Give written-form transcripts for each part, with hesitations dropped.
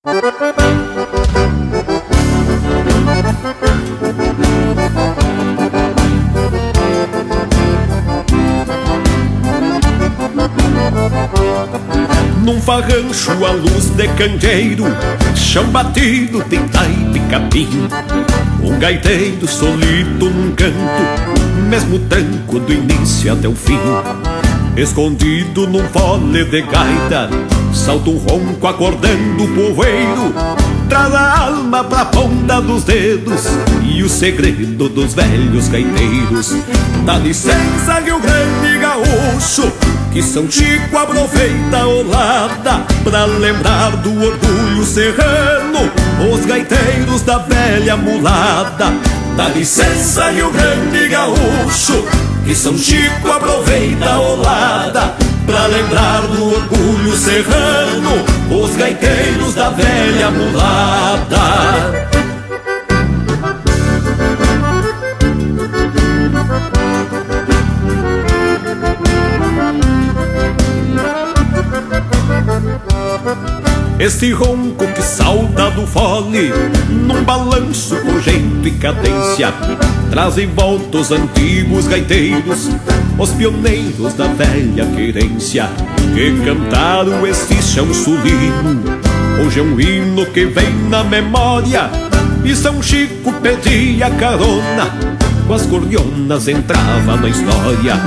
Num farrancho à luz de candeeiro, chão batido de taipa e capim, um gaiteiro solito num canto, mesmo tranco do início até o fim. Escondido num fole de gaita, salta um ronco acordando o povoeiro, traz a alma pra ponta dos dedos e o segredo dos velhos gaiteiros. Dá licença, Rio Grande Gaúcho, que São Chico aproveita a olada pra lembrar do orgulho serrano, os gaiteiros da velha mulada. Dá licença, Rio Grande Gaúcho, que São Chico aproveita a olada pra lembrar do orgulho serrano, os gaiteiros da velha mulada. Este ronco que salta do fole, num balanço com jeito e cadência, traz em volta os antigos gaiteiros, os pioneiros da velha querência, que cantaram este chão sulino. Hoje é um hino que vem na memória, e São Chico pedia carona, com as gorrionas entrava na história.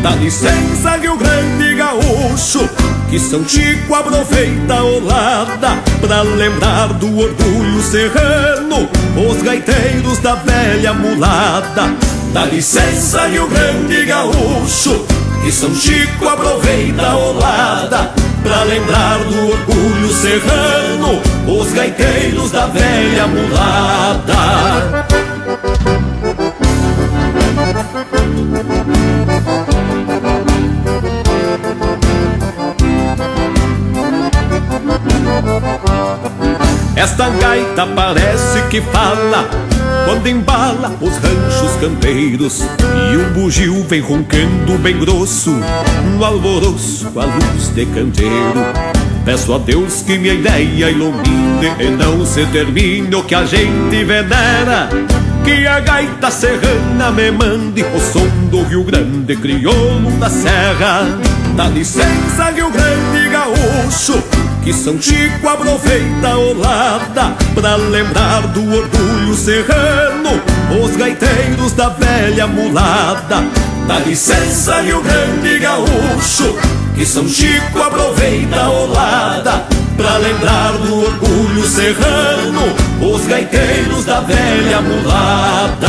Dá licença, Rio Grande Gaúcho, que São Chico aproveita a olada pra lembrar do orgulho serrano, os gaiteiros da velha mulada. Dá licença, Rio Grande Gaúcho, que São Chico aproveita a olada pra lembrar do orgulho serrano, os gaiteiros da velha mulada. Esta gaita parece que fala quando embala os ranchos campeiros, e um bugio vem roncando bem grosso no alvoroço à luz de candeeiro. Peço a Deus que minha ideia ilumine e não se termine o que a gente venera, que a gaita serrana me mande o som do Rio Grande crioulo da serra. Dá licença, Rio Grande Gaúcho, que São Chico aproveita a olada pra lembrar do orgulho serrano, os gaiteiros da velha mulada. Dá licença, Rio Grande Gaúcho, que São Chico aproveita a olada pra lembrar do orgulho serrano, os gaiteiros da velha mulada.